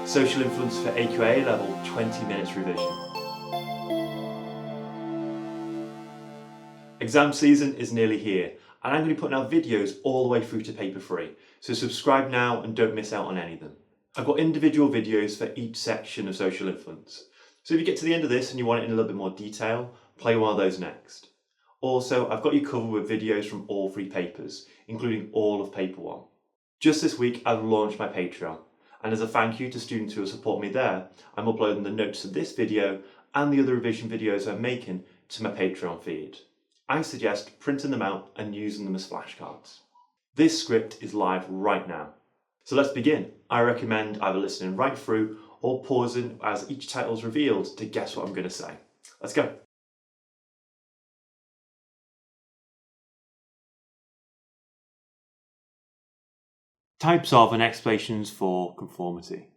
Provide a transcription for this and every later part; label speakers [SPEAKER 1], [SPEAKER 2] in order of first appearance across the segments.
[SPEAKER 1] Social Influence for AQA level 20 minutes revision. Exam season is nearly here, and I'm going to be putting out videos all the way through to paper free, so subscribe now and don't miss out on any of them. I've got individual videos for each section of social influence, so if you get to the end of this and you want it in a little bit more detail, play one of those next. Also, I've got you covered with videos from all three papers, including all of paper 1. Just this week I've launched my Patreon, and as a thank you to students who have supported me there, I'm uploading the notes of this video and the other revision videos I'm making to my Patreon feed. I suggest printing them out and using them as flashcards. This script is live right now. So let's begin. I recommend either listening right through or pausing as each title is revealed to guess what I'm going to say. Let's go. Types of and explanations for conformity.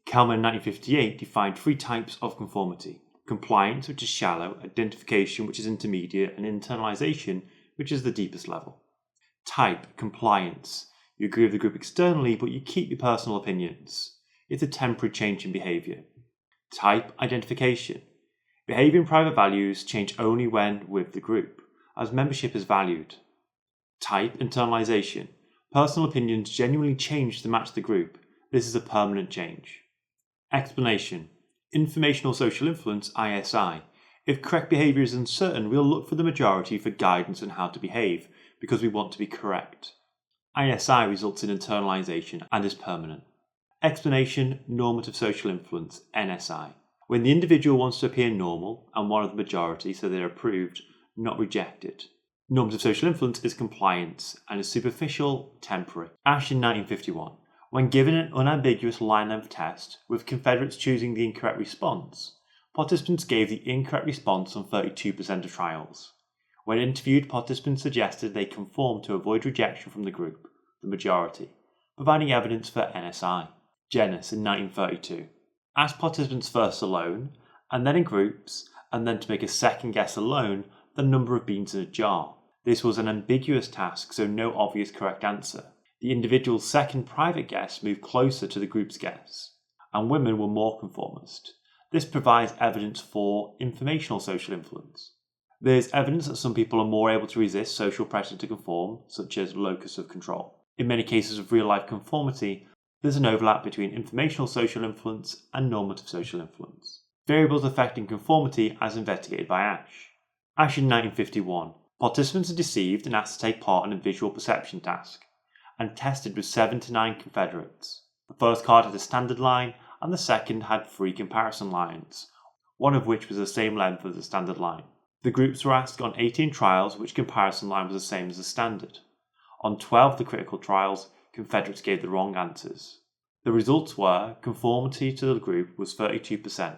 [SPEAKER 1] Kalman 1958 defined 3 types of conformity: compliance, which is shallow; identification, which is intermediate; and internalisation, which is the deepest level. Type: compliance. You agree with the group externally, but you keep your personal opinions. It's a temporary change in behaviour. Type: identification. Behaviour and private values change only when with the group, as membership is valued. Type: internalisation. Personal opinions genuinely change to match the group. This is a permanent change. Explanation. Informational social influence, ISI. If correct behaviour is uncertain, we'll look for the majority for guidance on how to behave, because we want to be correct. ISI results in internalisation and is permanent. Explanation. Normative social influence, NSI. When the individual wants to appear normal and one of the majority, so they're approved, not rejected. Normative social influence is compliance and is superficial, temporary. Asch in 1951. When given an unambiguous line length test, with Confederates choosing the incorrect response, participants gave the incorrect response on 32% of trials. When interviewed, participants suggested they conform to avoid rejection from the group, the majority, providing evidence for NSI. Jennis in 1932. Ask participants first alone, and then in groups, and then to make a second guess alone the number of beans in a jar. This was an ambiguous task, so no obvious correct answer. The individual's second private guess moved closer to the group's guess, and women were more conformist. This provides evidence for informational social influence. There is evidence that some people are more able to resist social pressure to conform, such as locus of control. In many cases of real-life conformity, there's an overlap between informational social influence and normative social influence. Variables affecting conformity as investigated by Asch. Asch in 1951. Participants are deceived and asked to take part in a visual perception task, and tested with 7 to 9 Confederates. The first card had a standard line, and the second had 3 comparison lines, one of which was the same length as the standard line. The groups were asked on 18 trials which comparison line was the same as the standard. On 12 of the critical trials, Confederates gave the wrong answers. The results were conformity to the group was 32%,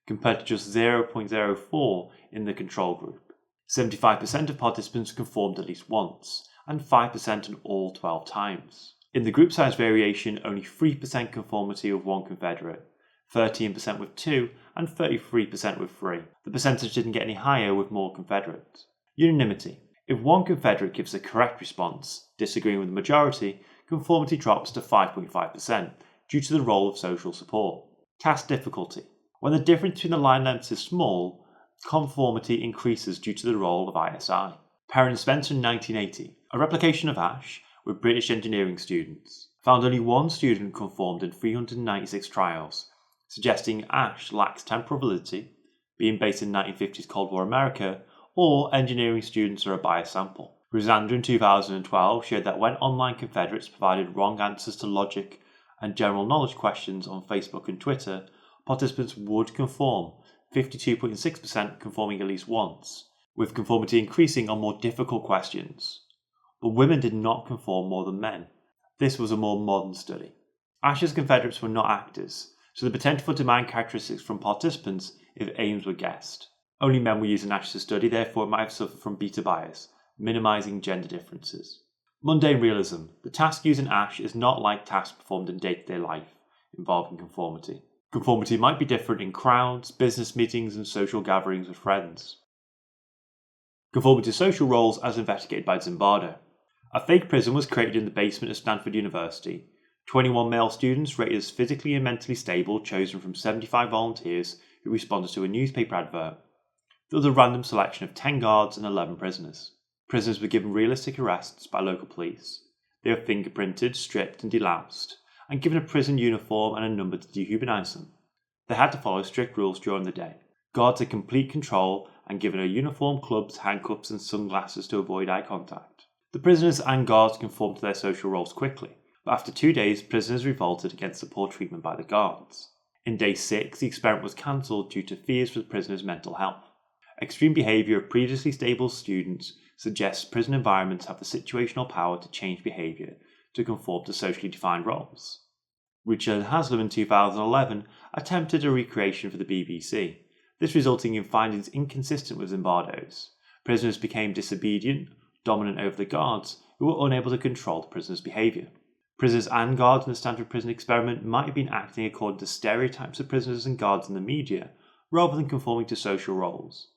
[SPEAKER 1] compared to just 0.04 in the control group. 75% of participants conformed at least once, and 5% in all 12 times. In the group size variation, only 3% conformity with 1 Confederate, 13% with 2, and 33% with 3. The percentage didn't get any higher with more Confederates. Unanimity. If 1 Confederate gives the correct response, disagreeing with the majority, conformity drops to 5.5% due to the role of social support. Task difficulty. When the difference between the line lengths is small, conformity increases due to the role of ISI. Perrin and Spencer in 1980. A replication of Asch with British engineering students found only 1 student conformed in 396 trials, suggesting Asch lacks temporal validity, being based in 1950s Cold War America, or engineering students are a biased sample. Rosander in 2012 showed that when online Confederates provided wrong answers to logic and general knowledge questions on Facebook and Twitter, participants would conform, 52.6% conforming at least once, with conformity increasing on more difficult questions. But women did not conform more than men. This was a more modern study. Asch's Confederates were not actors, so the potential for demand characteristics from participants if aims were guessed. Only men were used in Asch's study, therefore it might have suffered from beta bias, minimizing gender differences. Mundane realism. The task used in Asch is not like tasks performed in day-to-day life involving conformity. Conformity might be different in crowds, business meetings, and social gatherings with friends. Conformity to social roles as investigated by Zimbardo. A fake prison was created in the basement of Stanford University 21 male students rated as physically and mentally stable chosen from 75 volunteers who responded to a newspaper advert. There was a random selection of 10 guards and 11 prisoners. Prisoners were given realistic arrests by local police. They were fingerprinted, stripped and deloused, and given a prison uniform and a number to dehumanise them. They had to follow strict rules during the day. Guards had complete control and given a uniform, clubs, handcuffs and sunglasses to avoid eye contact. The prisoners and guards conformed to their social roles quickly, but after 2 days prisoners revolted against the poor treatment by the guards. In day 6, the experiment was cancelled due to fears for the prisoners' mental health. Extreme behaviour of previously stable students suggests prison environments have the situational power to change behaviour to conform to socially defined roles. Richard Haslam in 2011 attempted a recreation for the BBC, this resulting in findings inconsistent with Zimbardo's. Prisoners became disobedient, dominant over the guards, who were unable to control the prisoners' behaviour. Prisoners and guards in the Stanford Prison experiment might have been acting according to stereotypes of prisoners and guards in the media, rather than conforming to social roles.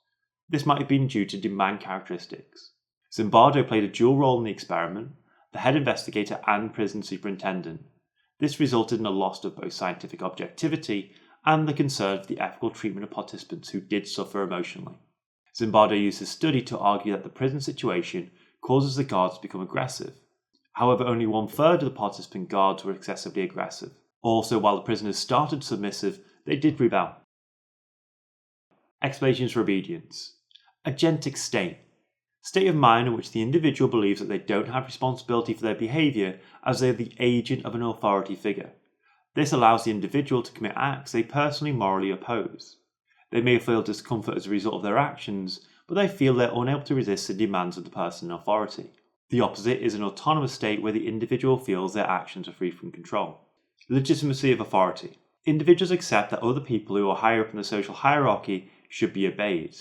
[SPEAKER 1] This might have been due to demand characteristics. Zimbardo played a dual role in the experiment, the head investigator and prison superintendent. This resulted in a loss of both scientific objectivity and the concern for the ethical treatment of participants who did suffer emotionally. Zimbardo used his study to argue that the prison situation causes the guards to become aggressive. However, only 1/3 of the participant guards were excessively aggressive. Also, while the prisoners started submissive, they did rebel. Explanations for obedience. Agentic state. State of mind in which the individual believes that they don't have responsibility for their behaviour as they are the agent of an authority figure. This allows the individual to commit acts they personally morally oppose. They may feel discomfort as a result of their actions, but they feel they're unable to resist the demands of the person in authority. The opposite is an autonomous state where the individual feels their actions are free from control. Legitimacy of authority. Individuals accept that other people who are higher up in the social hierarchy should be obeyed.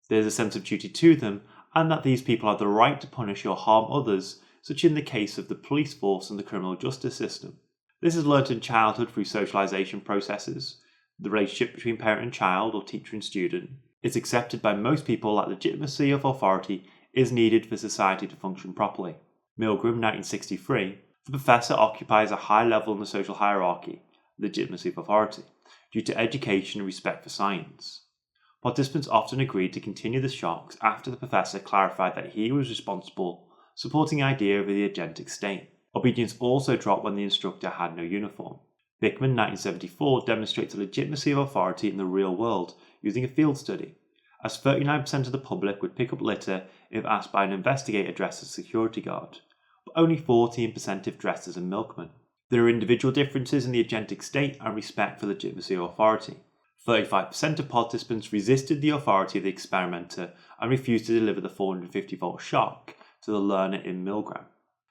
[SPEAKER 1] There is a sense of duty to them, and that these people have the right to punish or harm others, such in the case of the police force and the criminal justice system. This is learnt in childhood through socialisation processes. The relationship between parent and child, or teacher and student. It's accepted by most people that legitimacy of authority is needed for society to function properly. Milgram, 1963, the professor occupies a high level in the social hierarchy, legitimacy of authority, due to education and respect for science. Participants often agreed to continue the shocks after the professor clarified that he was responsible, supporting the idea of the agentic state. Obedience also dropped when the instructor had no uniform. Bickman, 1974, demonstrates the legitimacy of authority in the real world using a field study, as 39% of the public would pick up litter if asked by an investigator dressed as a security guard, but only 14% if dressed as a milkman. There are individual differences in the agentic state and respect for legitimacy of authority. 35% of participants resisted the authority of the experimenter and refused to deliver the 450-volt shock to the learner in Milgram.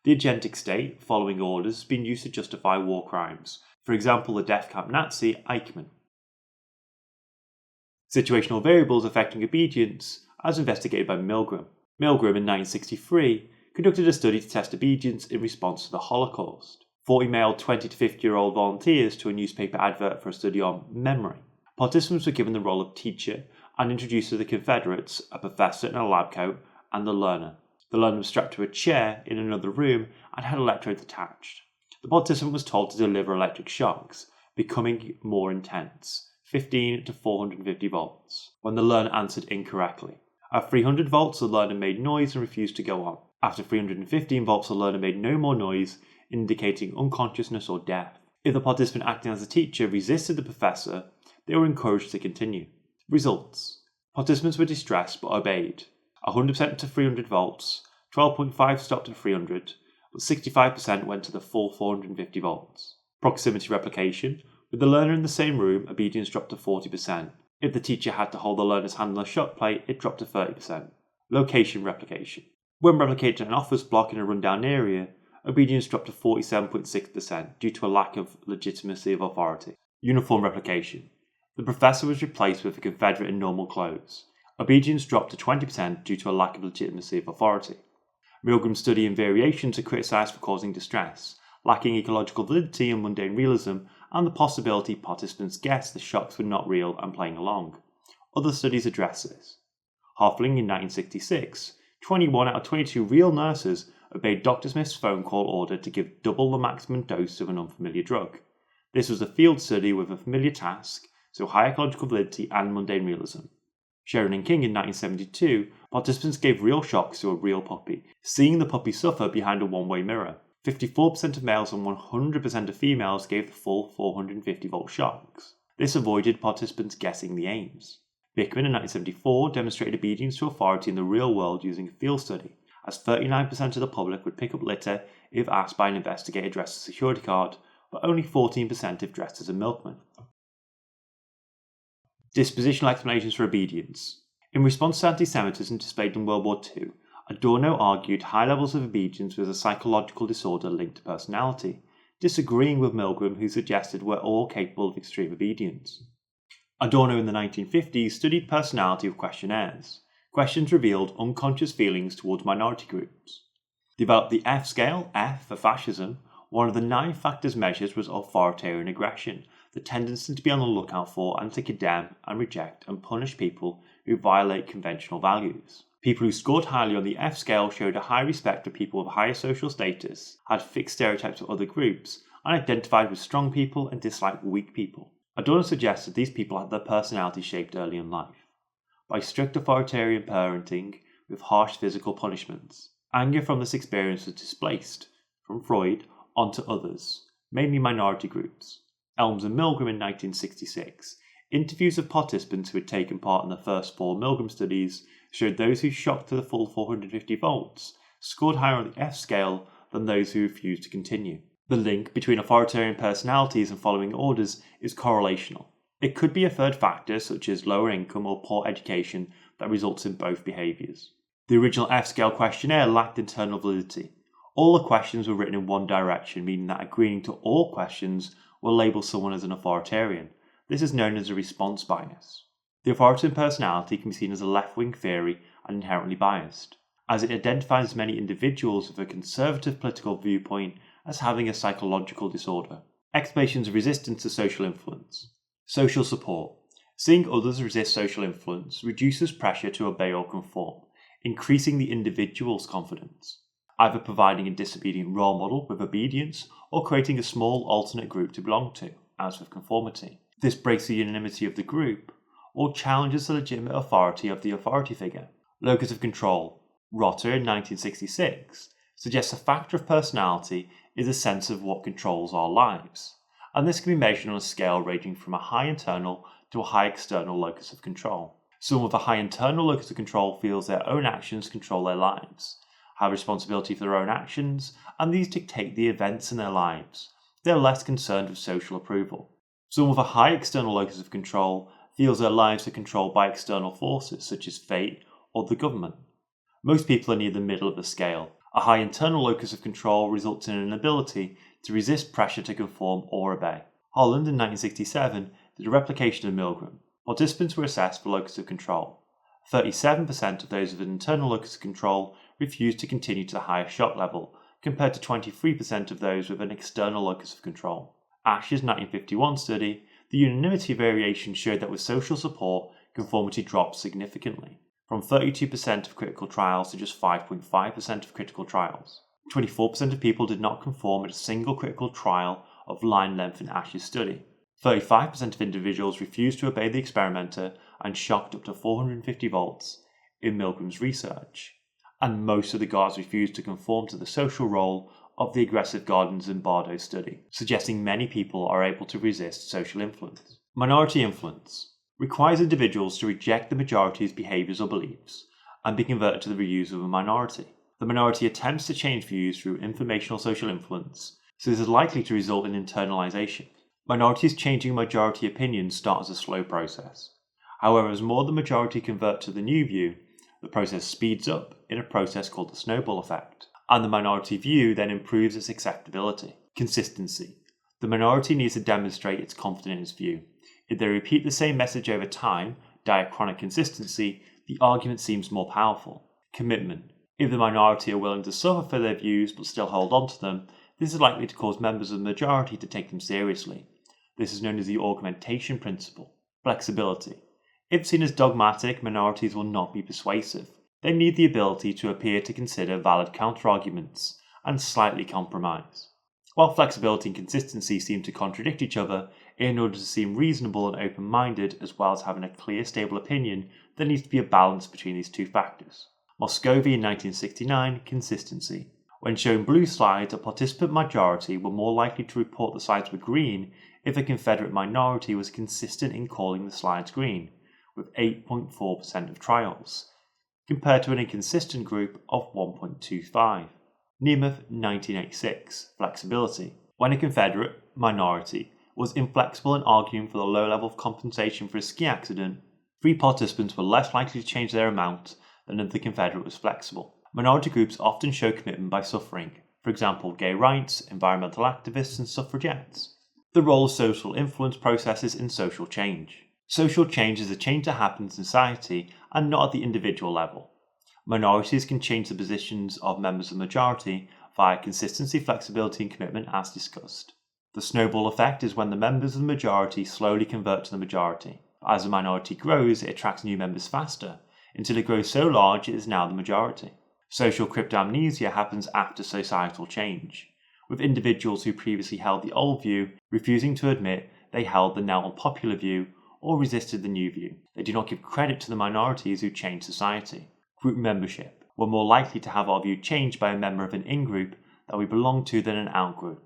[SPEAKER 1] The agentic state, following orders, has been used to justify war crimes, for example the death camp Nazi Eichmann. Situational variables affecting obedience, as investigated by Milgram. Milgram in 1963 conducted a study to test obedience in response to the Holocaust. 40 male 20 to 50-year-old volunteers to a newspaper advert for a study on memory. Participants were given the role of teacher and introduced to the Confederates, a professor in a lab coat, and the learner. The learner was strapped to a chair in another room and had electrodes attached. The participant was told to deliver electric shocks, becoming more intense, 15 to 450 volts, when the learner answered incorrectly. At 300 volts, the learner made noise and refused to go on. After 315 volts, the learner made no more noise, indicating unconsciousness or death. If the participant acting as a teacher resisted the professor, they were encouraged to continue. Results. Participants were distressed but obeyed. 100% to 300 volts, 12.5 stopped at 300, but 65% went to the full 450 volts. Proximity replication. With the learner in the same room, obedience dropped to 40%. If the teacher had to hold the learner's hand on the shock plate, it dropped to 30%. Location replication. When replicated in an office block in a rundown area, obedience dropped to 47.6% due to a lack of legitimacy of authority. Uniform replication. The professor was replaced with a Confederate in normal clothes. Obedience dropped to 20% due to a lack of legitimacy of authority. Milgram's study and variations are criticised for causing distress, lacking ecological validity and mundane realism, and the possibility participants guessed the shocks were not real and playing along. Other studies address this. Hoffling in 1966, 21 out of 22 real nurses obeyed Dr. Smith's phone call order to give double the maximum dose of an unfamiliar drug. This was a field study with a familiar task, so high ecological validity and mundane realism. Sheridan and King in 1972, participants gave real shocks to a real puppy, seeing the puppy suffer behind a one-way mirror. 54% of males and 100% of females gave the full 450-volt shocks. This avoided participants guessing the aims. Bickman in 1974 demonstrated obedience to authority in the real world using a field study, as 39% of the public would pick up litter if asked by an investigator dressed as a security guard, but only 14% if dressed as a milkman. Dispositional explanations for obedience. In response to anti-Semitism displayed in World War II, Adorno argued high levels of obedience was a psychological disorder linked to personality, disagreeing with Milgram, who suggested we're all capable of extreme obedience. Adorno in the 1950s studied personality with questionnaires. Questions revealed unconscious feelings towards minority groups. Developed the F scale, F for fascism. One of the 9 factors measured was authoritarian aggression, the tendency to be on the lookout for and to condemn and reject and punish people who violate conventional values. People who scored highly on the F scale showed a high respect for people of higher social status, had fixed stereotypes of other groups, and identified with strong people and disliked weak people. Adorno suggested these people had their personality shaped early in life by strict authoritarian parenting with harsh physical punishments. Anger from this experience was displaced, from Freud, onto others, mainly minority groups. Elms and Milgram in 1966. Interviews of participants who had taken part in the first 4 Milgram studies showed those who shocked to the full 450 volts scored higher on the F scale than those who refused to continue. The link between authoritarian personalities and following orders is correlational. It could be a third factor, such as lower income or poor education, that results in both behaviours. The original F-scale questionnaire lacked internal validity. All the questions were written in one direction, meaning that agreeing to all questions will label someone as an authoritarian. This is known as a response bias. The authoritarian personality can be seen as a left-wing theory and inherently biased, as it identifies many individuals with a conservative political viewpoint as having a psychological disorder. Explanations of resistance to social influence. Social support. Seeing others resist social influence reduces pressure to obey or conform, increasing the individual's confidence, either providing a disobedient role model with obedience or creating a small alternate group to belong to, as with conformity. This breaks the unanimity of the group or challenges the legitimate authority of the authority figure. Locus of control. Rotter in 1966 suggests a factor of personality is a sense of what controls our lives, and this can be measured on a scale ranging from a high internal to a high external locus of control. Someone with a high internal locus of control feels their own actions control their lives, have responsibility for their own actions, and these dictate the events in their lives. They are less concerned with social approval. Someone with a high external locus of control feels their lives are controlled by external forces such as fate or the government. Most people are near the middle of the scale. A high internal locus of control results in an ability to resist pressure to conform or obey. Holland in 1967 did a replication of Milgram. Participants were assessed for locus of control. 37% of those with an internal locus of control refused to continue to the higher shock level, compared to 23% of those with an external locus of control. Asch's 1951 study, the unanimity variation showed that with social support, conformity dropped significantly, from 32% of critical trials to just 5.5% of critical trials. 24% of people did not conform at a single critical trial of line length in Asch's study. 35% of individuals refused to obey the experimenter and shocked up to 450 volts in Milgram's research. And most of the guards refused to conform to the social role of the aggressive guard in Zimbardo study, suggesting many people are able to resist social influence. Minority influence requires individuals to reject the majority's behaviours or beliefs and be converted to the views of a minority. The minority attempts to change views through informational social influence, so this is likely to result in internalisation. Minorities changing majority opinions start as a slow process. However, as more than the majority convert to the new view, the process speeds up in a process called the snowball effect, and the minority view then improves its acceptability. Consistency. The minority needs to demonstrate it's confident in its view. If they repeat the same message over time, diachronic consistency, the argument seems more powerful. Commitment. If the minority are willing to suffer for their views but still hold on to them, this is likely to cause members of the majority to take them seriously. This is known as the augmentation principle. Flexibility. If seen as dogmatic, minorities will not be persuasive. They need the ability to appear to consider valid counterarguments and slightly compromise. While flexibility and consistency seem to contradict each other, in order to seem reasonable and open-minded as well as having a clear, stable opinion, there needs to be a balance between these two factors. Moscovy in 1969, consistency. When shown blue slides, a participant majority were more likely to report the slides were green if a Confederate minority was consistent in calling the slides green, with 8.4% of trials, compared to an inconsistent group of 1.25. Nemeth, 1986, flexibility. When a Confederate minority was inflexible in arguing for the low level of compensation for a ski accident, 3 participants were less likely to change their amount than if the Confederate was flexible. Minority groups often show commitment by suffering, for example, gay rights, environmental activists, and suffragettes. The role of social influence processes in social change. Social change is a change that happens in society and not at the individual level. Minorities can change the positions of members of the majority via consistency, flexibility, and commitment as discussed. The snowball effect is when the members of the majority slowly convert to the majority. As the minority grows, it attracts new members faster, until it grows so large it is now the majority. Social cryptamnesia happens after societal change, with individuals who previously held the old view refusing to admit they held the now unpopular view or resisted the new view. They do not give credit to the minorities who changed society. Group membership. We're more likely to have our view changed by a member of an in-group that we belong to than an out-group.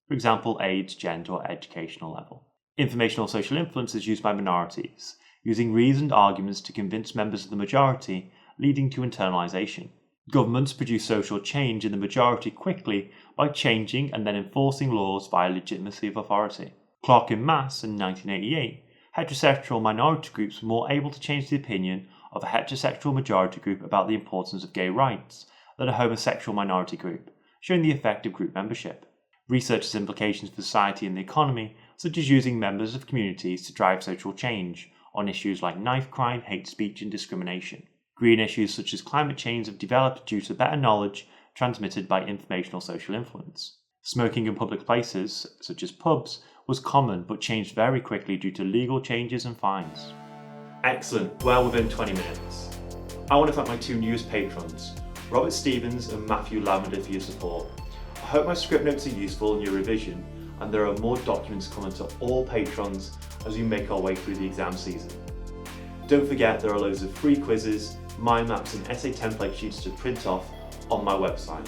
[SPEAKER 1] For example, age, gender, or educational level. Informational social influence is used by minorities, using reasoned arguments to convince members of the majority, leading to internalisation. Governments produce social change in the majority quickly by changing and then enforcing laws via legitimacy of authority. Clark and Mass in 1988, heterosexual minority groups were more able to change the opinion of a heterosexual majority group about the importance of gay rights than a homosexual minority group, showing the effect of group membership. Research has implications for society and the economy, such as using members of communities to drive social change on issues like knife crime, hate speech, and discrimination. Green issues such as climate change have developed due to better knowledge transmitted by informational social influence. Smoking in public places, such as pubs, was common but changed very quickly due to legal changes and fines. Excellent, well within 20 minutes. I want to thank my 2 newest patrons, Robert Stevens and Matthew Lavender, for your support. I hope my script notes are useful in your revision, and there are more documents coming to all patrons as we make our way through the exam season. Don't forget there are loads of free quizzes, mind maps and essay template sheets to print off on my website.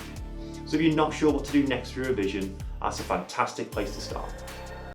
[SPEAKER 1] So if you're not sure what to do next for your revision, that's a fantastic place to start.